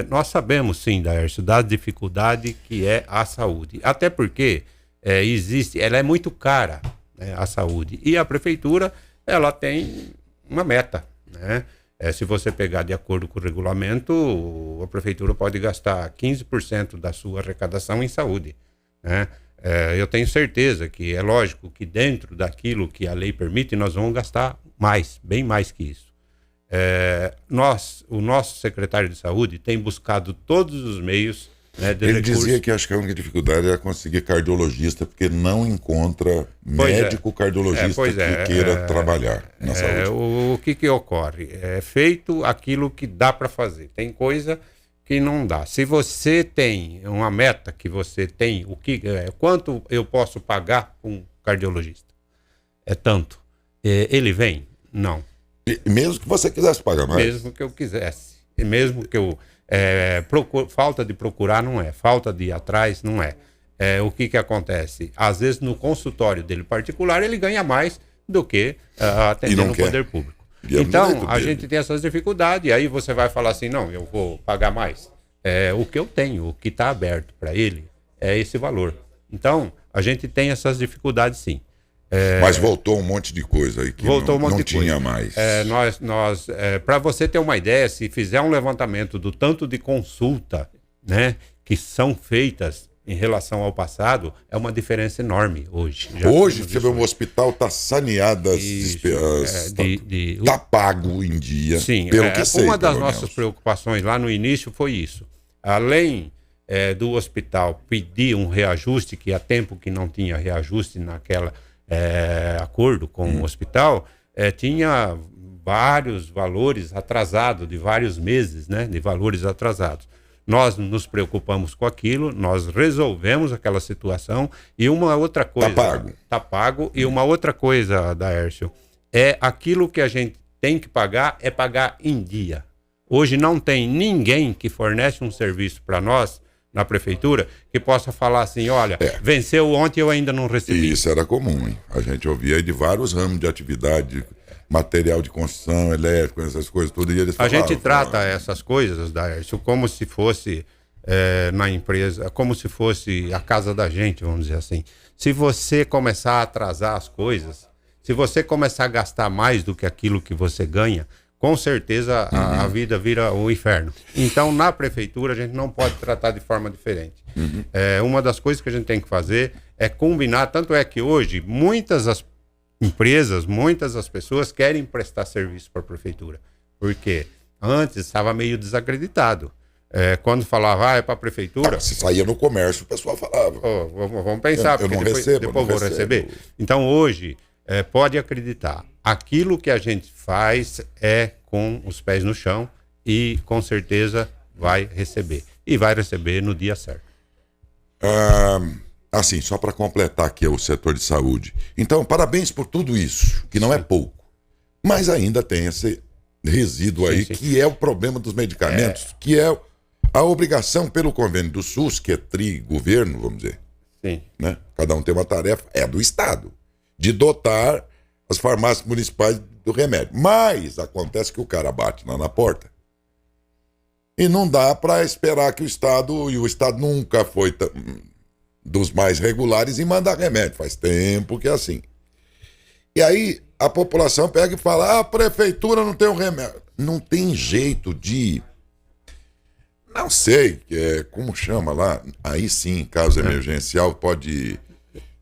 Nós sabemos, sim, Daércio, da dificuldade que é a saúde. Até porque ela é muito cara, né, a saúde. E a prefeitura, ela tem uma meta, né? Se você pegar de acordo com o regulamento, a prefeitura pode gastar 15% da sua arrecadação em saúde, né? Eu tenho certeza que é lógico que dentro daquilo que a lei permite, nós vamos gastar mais, bem mais que isso. O nosso secretário de saúde tem buscado todos os meios, né, de Ele recursos. dizia que acho que a única dificuldade era conseguir cardiologista, porque não encontra médico cardiologista que queira trabalhar na saúde. O que ocorre? É feito aquilo que dá para fazer. Tem coisa que não dá. Se você tem uma meta que você tem, quanto eu posso pagar um cardiologista? É tanto. Ele vem? Não. Mesmo que você quisesse pagar mais? Mesmo que eu quisesse. E mesmo que eu... falta de procurar não é. Falta de ir atrás não é. O que acontece? Às vezes no consultório dele particular ele ganha mais do que atendendo no poder público. Então, a gente tem essas dificuldades, e aí você vai falar assim, não, eu vou pagar mais. O que eu tenho, o que está aberto para ele, é esse valor. Então, a gente tem essas dificuldades, sim. Mas voltou um monte de coisa aí que não tinha mais. Para você ter uma ideia, se fizer um levantamento do tanto de consulta, né, que são feitas em relação ao passado, é uma diferença enorme hoje. Hoje, o hospital está saneado, está pago em dia. Sim, pelo que sei, uma das nossas preocupações lá no início foi isso. Além do hospital pedir um reajuste, que há tempo que não tinha reajuste naquela acordo com o hospital, tinha vários valores atrasados, de vários meses, né, de valores atrasados. Nós nos preocupamos com aquilo, nós resolvemos aquela situação e uma outra coisa... Está pago. E uma outra coisa, Daércio, aquilo que a gente tem que pagar é pagar em dia. Hoje não tem ninguém que fornece um serviço para nós, na prefeitura, que possa falar assim, olha, venceu ontem, eu ainda não recebi. Isso era comum, hein? A gente ouvia aí de vários ramos de atividade, material de construção, elétrico, essas coisas, tudo. E eles falavam, a gente trata essas coisas, Daércio, como se fosse na empresa, como se fosse a casa da gente, vamos dizer assim. Se você começar a atrasar as coisas, se você começar a gastar mais do que aquilo que você ganha, com certeza a vida vira o inferno. Então, na prefeitura, a gente não pode tratar de forma diferente. Uma das coisas que a gente tem que fazer é combinar, tanto é que hoje muitas as empresas, muitas as pessoas querem prestar serviço para a prefeitura. Porque antes estava meio desacreditado. Quando falava, é para a prefeitura... Se saía no comércio, o pessoal falava. Vamos pensar, porque depois vou receber. Então, hoje, pode acreditar, aquilo que a gente faz é com os pés no chão e, com certeza, vai receber. E vai receber no dia certo. Assim, só para completar aqui o setor de saúde. Então, parabéns por tudo isso, que não é pouco. Mas ainda tem esse resíduo aí, que é o problema dos medicamentos, que é a obrigação pelo convênio do SUS, que é tri-governo, vamos dizer. Sim. Né? Cada um tem uma tarefa, do Estado, de dotar as farmácias municipais do remédio. Mas acontece que o cara bate lá na porta e não dá para esperar que o Estado, e o Estado nunca foi dos mais regulares em mandar remédio, faz tempo que é assim. E aí a população pega e fala, a prefeitura não tem um remédio. Não tem jeito de... Não sei, como chama lá, aí sim, caso emergencial, pode...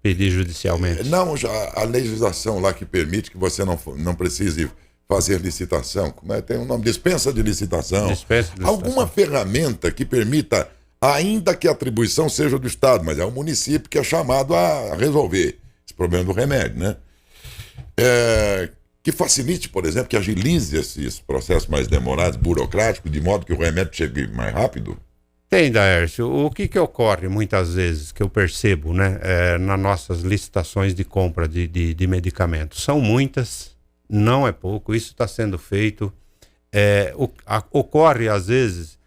Pedir judicialmente. Não, já a legislação lá que permite que você não precise fazer licitação. Como tem um nome? Dispensa de licitação. Alguma ferramenta que permita, ainda que a atribuição seja do Estado, mas é o município que é chamado a resolver esse problema do remédio, né? Que facilite, por exemplo, que agilize esses processos mais demorados, burocráticos, de modo que o remédio chegue mais rápido. Tem, Daércio. O que ocorre muitas vezes, que eu percebo, né, nas nossas licitações de compra de medicamentos? São muitas, não é pouco, isso está sendo feito. Ocorre, às vezes,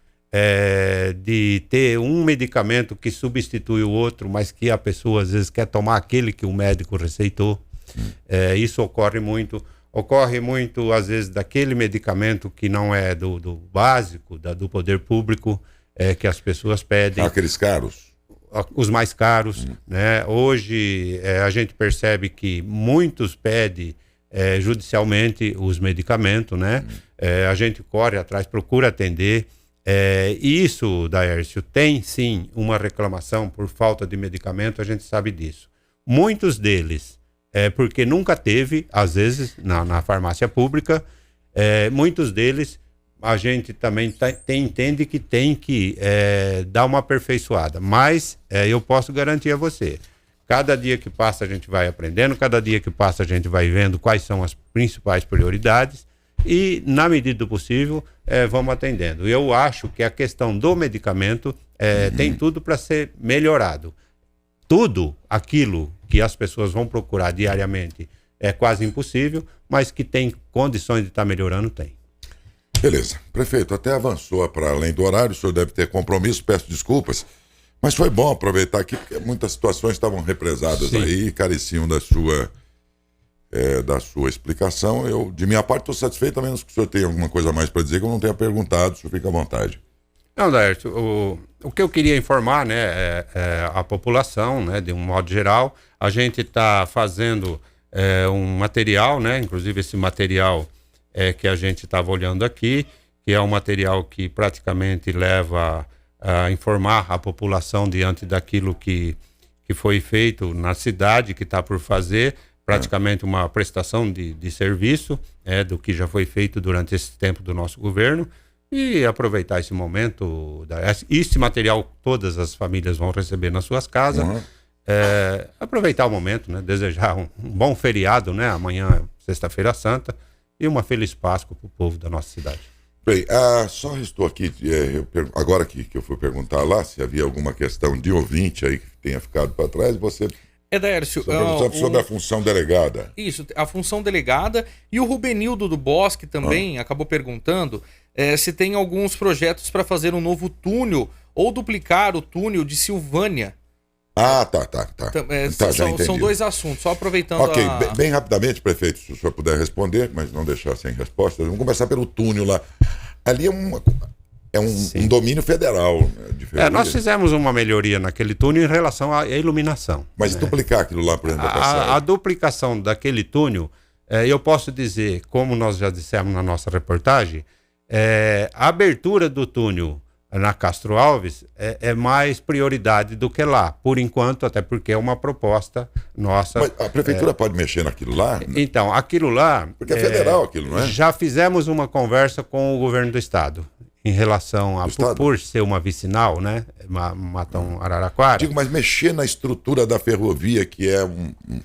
de ter um medicamento que substitui o outro, mas que a pessoa, às vezes, quer tomar aquele que o médico receitou. Isso ocorre muito. Ocorre muito, às vezes, daquele medicamento que não é do básico, do poder público, que as pessoas pedem. Aqueles caros? Os mais caros, né? Hoje a gente percebe que muitos pedem judicialmente os medicamentos, né? A gente corre atrás, procura atender. Isso, Daércio, tem sim uma reclamação por falta de medicamento, a gente sabe disso. Muitos deles porque nunca teve, às vezes, na farmácia pública. Muitos deles a gente também entende que tem que dar uma aperfeiçoada. Mas eu posso garantir a você, cada dia que passa a gente vai aprendendo, cada dia que passa a gente vai vendo quais são as principais prioridades e, na medida do possível, vamos atendendo. Eu acho que a questão do medicamento tem tudo para ser melhorado. Tudo aquilo que as pessoas vão procurar diariamente é quase impossível, mas que tem condições de estar melhorando, tem. Beleza. Prefeito, até avançou para além do horário, o senhor deve ter compromisso, peço desculpas, mas foi bom aproveitar aqui, porque muitas situações estavam represadas. Sim. Aí e careciam da sua explicação. Eu, de minha parte, estou satisfeito, a menos que o senhor tenha alguma coisa a mais para dizer que eu não tenha perguntado, o senhor fica à vontade. Não, Daércio, o que eu queria informar, né, a população, né, de um modo geral, a gente está fazendo um material, né, inclusive esse material que a gente estava olhando aqui, que é um material que praticamente leva a informar a população diante daquilo que foi feito na cidade, que está por fazer, praticamente uma prestação de serviço, do que já foi feito durante esse tempo do nosso governo. E aproveitar esse momento, esse material todas as famílias vão receber nas suas casas. Aproveitar o momento, né? Desejar um bom feriado, né? Amanhã, sexta-feira santa, e uma feliz Páscoa para o povo da nossa cidade. Bem, só restou aqui, agora que eu fui perguntar lá, se havia alguma questão de ouvinte aí que tenha ficado para trás, você... Daércio, sobre a função delegada. Isso, a função delegada. E o Rubenildo do Bosque também acabou perguntando se tem alguns projetos para fazer um novo túnel ou duplicar o túnel de Silvânia. Tá. São dois assuntos, só aproveitando. Ok, bem rapidamente, prefeito, se o senhor puder responder, mas não deixar sem resposta. Vamos começar pelo túnel lá. Ali é um domínio federal. Né, nós fizemos uma melhoria naquele túnel em relação à iluminação. Mas duplicar aquilo lá, por exemplo, a duplicação daquele túnel, eu posso dizer, como nós já dissemos na nossa reportagem, a abertura do túnel na Castro Alves é mais prioridade do que lá, por enquanto, até porque é uma proposta nossa. Mas a prefeitura pode mexer naquilo lá? Então, aquilo lá... Porque é federal aquilo, não é? Já fizemos uma conversa com o governo do estado, em relação a, por ser uma vicinal, né, Matão Araraquara. Digo, mas mexer na estrutura da ferrovia, que é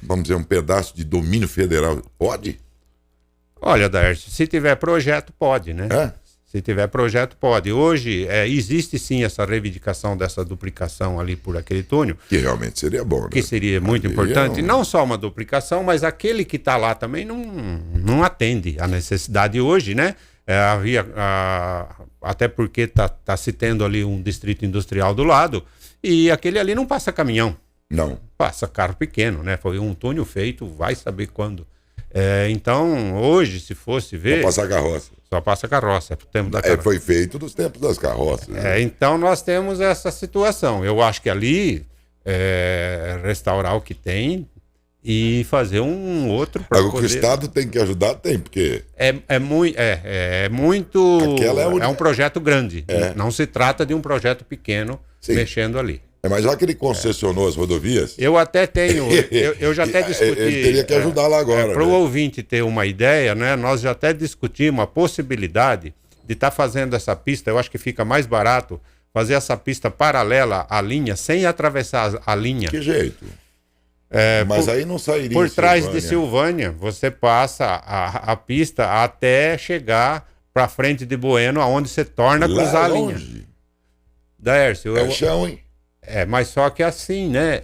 vamos dizer, um pedaço de domínio federal, pode? Olha, Daércio, se tiver projeto, pode, né? Se tiver projeto, pode. Hoje, existe sim essa reivindicação dessa duplicação ali por aquele túnel. Que realmente seria bom, né? Que seria muito importante. Não só uma duplicação, mas aquele que está lá também não atende à necessidade hoje, né? Até porque está se tendo ali um distrito industrial do lado, e aquele ali não passa caminhão. Não. Passa carro pequeno, né? Foi um túnel feito, vai saber quando. Então, hoje, se fosse ver... Só passa carroça. Só passa carroça, é pro tempo da carroça. Foi feito nos tempos das carroças. Né? Então, nós temos essa situação. Eu acho que ali, restaurar o que tem e fazer um outro... Agora, poder... que o Estado tem que ajudar, tem, porque... É muito... É um projeto grande. Não se trata de um projeto pequeno. Sim. Mexendo ali. Mas já que ele concessionou as rodovias... Eu até tenho... eu já até discuti... Ele teria que ajudar lá agora. Para o ouvinte ter uma ideia, né? Nós já até discutimos a possibilidade de estar fazendo essa pista. Eu acho que fica mais barato fazer essa pista paralela à linha, sem atravessar a linha. Que jeito? Mas aí não sairia por trás de Silvânia. Você passa a pista até chegar para frente de Bueno, aonde você torna a cruzar a linha. Daércio, é chão, hein? Mas só que assim, né?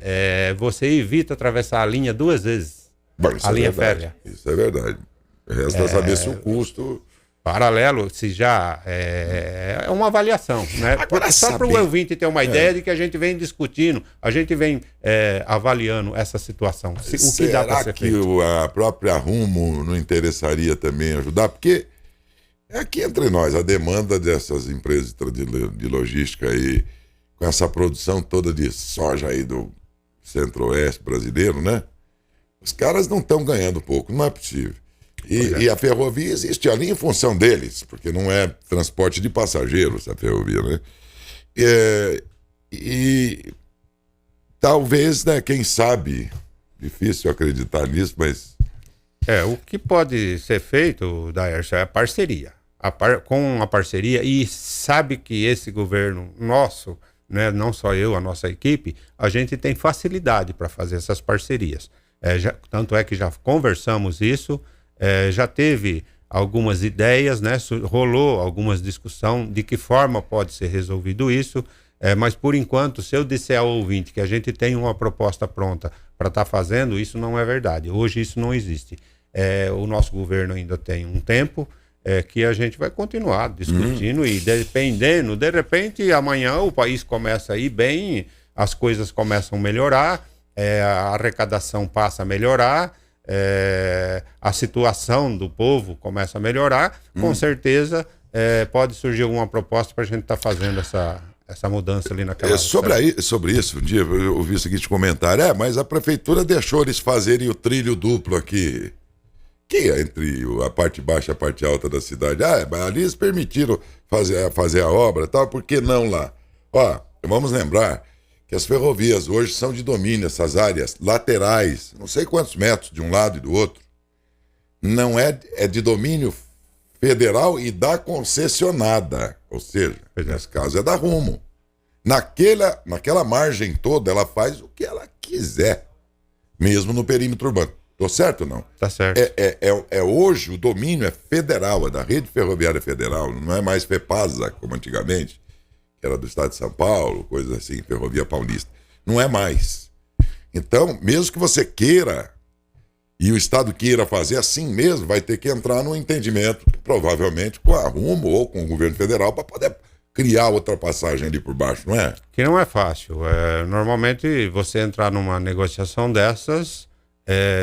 Você evita atravessar a linha 2 vezes. Bom, a linha férrea. Isso é verdade. Resta saber se o custo Paralelo, se já é uma avaliação, né? Agora, Só para o ouvinte ter uma ideia de que a gente vem discutindo, a gente vem avaliando essa situação. O que dá para ser feito? Será que a própria Rumo não interessaria também ajudar? Porque aqui entre nós, a demanda dessas empresas de logística aí, com essa produção toda de soja aí do centro-oeste brasileiro, né? Os caras não estão ganhando pouco, não é possível. E a ferrovia existe ali em função deles, porque não é transporte de passageiros a ferrovia, né? E talvez, né, quem sabe, difícil acreditar nisso, mas... O que pode ser feito, Daércio, é a parceria. Com a parceria, e sabe que esse governo nosso, né, não só eu, a nossa equipe, a gente tem facilidade para fazer essas parcerias. Tanto é que já conversamos isso, já teve algumas ideias, né? Rolou algumas discussões de que forma pode ser resolvido isso, mas por enquanto, se eu disser ao ouvinte que a gente tem uma proposta pronta para estar fazendo, isso não é verdade. Hoje isso não existe. O nosso governo ainda tem um tempo que a gente vai continuar discutindo e dependendo, de repente amanhã o país começa a ir bem, as coisas começam a melhorar, a arrecadação passa a melhorar, a situação do povo começa a melhorar, com certeza pode surgir alguma proposta para a gente estar fazendo essa mudança ali naquela... Sobre isso, um dia eu ouvi o seguinte comentário, mas a prefeitura deixou eles fazerem o trilho duplo aqui, que é entre a parte baixa e a parte alta da cidade. Mas ali eles permitiram fazer a obra, tal, por que não lá? Vamos lembrar que as ferrovias hoje são de domínio, essas áreas laterais, não sei quantos metros de um lado e do outro, não é de domínio federal e da concessionada, ou seja, nesse caso é da Rumo. Naquela margem toda, ela faz o que ela quiser, mesmo no perímetro urbano. Tô certo ou não? Tá certo. Hoje o domínio é federal, é da Rede Ferroviária Federal, não é mais FEPASA, como antigamente, que era do estado de São Paulo, coisas assim, Ferrovia Paulista. Não é mais. Então, mesmo que você queira, e o estado queira fazer assim mesmo, vai ter que entrar num entendimento, provavelmente com a Rumo ou com o governo federal, para poder criar outra passagem ali por baixo, não é? Que não é fácil. Normalmente, você entrar numa negociação dessas...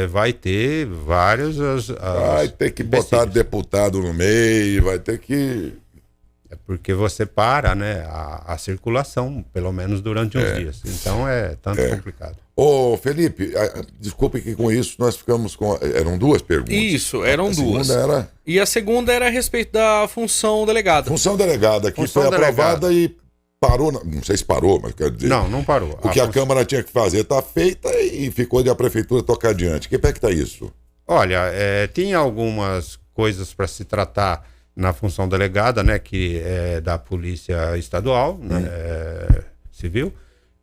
vai ter vários... vai ter que botar deputado no meio, vai ter que... porque você para, né, a circulação, pelo menos durante uns dias. Então é tanto complicado. Ô, Felipe, desculpe que com isso nós ficamos com... Eram duas perguntas. Isso, eram duas. Era... E a segunda era a respeito da função delegada. Função delegada, que foi aprovada e parou, não sei se parou, mas quero dizer... Não parou. O que a Câmara tinha que fazer está feita e ficou de a Prefeitura tocar adiante. Que pé que está isso? Olha, tinha algumas coisas para se tratar na função delegada, né, que é da Polícia Estadual, né, Civil,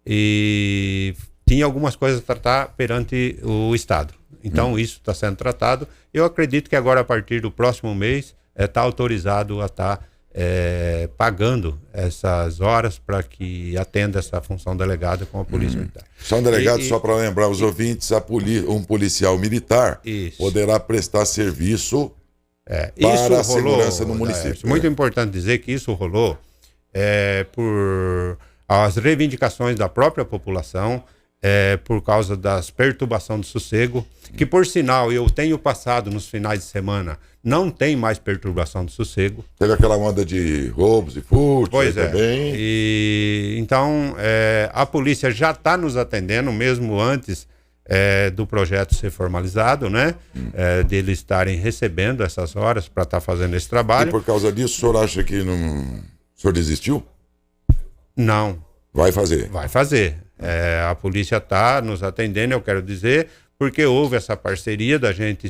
e tinha algumas coisas a tratar perante o Estado. Então, isso está sendo tratado. Eu acredito que agora, a partir do próximo mês, está autorizado a estar pagando essas horas para que atenda essa função delegada com a Polícia Militar. Função delegada, só para lembrar os ouvintes, um policial militar poderá prestar serviço para a segurança no município. Muito importante dizer que isso rolou por as reivindicações da própria população, por causa das perturbações do sossego, que por sinal eu tenho passado nos finais de semana, não tem mais perturbação do sossego. Teve aquela onda de roubos e furtos. Pois também. Então a polícia já está nos atendendo, mesmo antes do projeto ser formalizado, né? Deles estarem recebendo essas horas para estar fazendo esse trabalho. E por causa disso, o senhor acha que o senhor desistiu? Não. Vai fazer? Vai fazer. A polícia está nos atendendo, eu quero dizer, porque houve essa parceria da gente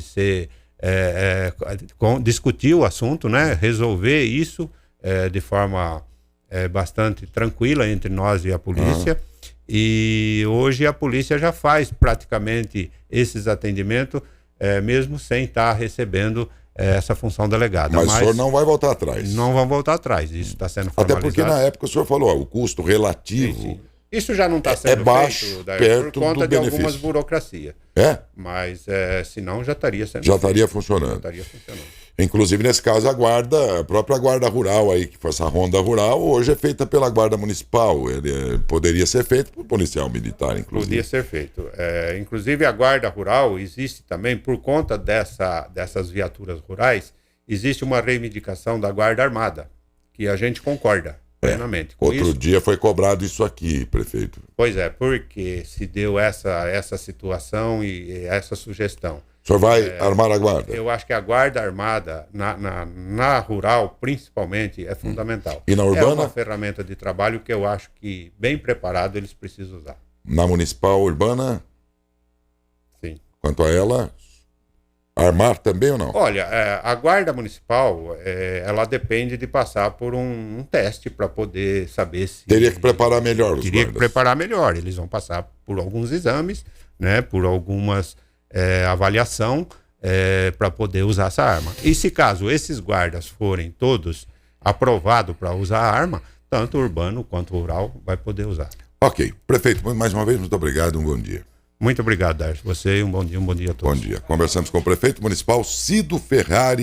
discutir o assunto, né? Resolver isso de forma bastante tranquila entre nós e a polícia. E hoje a polícia já faz praticamente esses atendimentos, mesmo sem estar recebendo essa função delegada. Mas o senhor não vai voltar atrás? Não vão voltar atrás, isso está sendo formalizado. Até porque na época o senhor falou, o custo relativo... Sim. Isso já não está sendo baixo, feito por conta do de benefício. algumas burocracias. Mas senão já estaria sendo estaria funcionando. Já estaria funcionando. Inclusive, nesse caso, a própria Guarda Rural aí, que foi essa ronda rural, hoje é feita pela Guarda Municipal. Ele poderia ser feito por policial militar, inclusive. Podia ser feito. Inclusive, a Guarda Rural existe também, por conta dessas viaturas rurais, existe uma reivindicação da Guarda Armada, que a gente concorda plenamente com Outro isso. dia foi cobrado isso aqui, prefeito. Pois é, porque se deu essa situação e essa sugestão. O senhor vai armar a guarda? Eu acho que a Guarda Armada, na rural, principalmente, é fundamental. E na urbana? É uma ferramenta de trabalho que eu acho que, bem preparado, eles precisam usar. Na municipal urbana, Sim. quanto a ela, armar também ou não? Olha, a Guarda Municipal, ela depende de passar por um teste para poder saber se... Teria que preparar melhor os Teria que guardas. preparar melhor. Eles vão passar por alguns exames, né, por algumas avaliação para poder usar essa arma. E se caso esses guardas forem todos aprovados para usar a arma, tanto o urbano quanto o rural vai poder usar. Ok. Prefeito, mais uma vez, muito obrigado, um bom dia. Muito obrigado, Darcio. Você, um bom dia a todos. Bom dia. Conversamos com o prefeito municipal Cido Ferrari.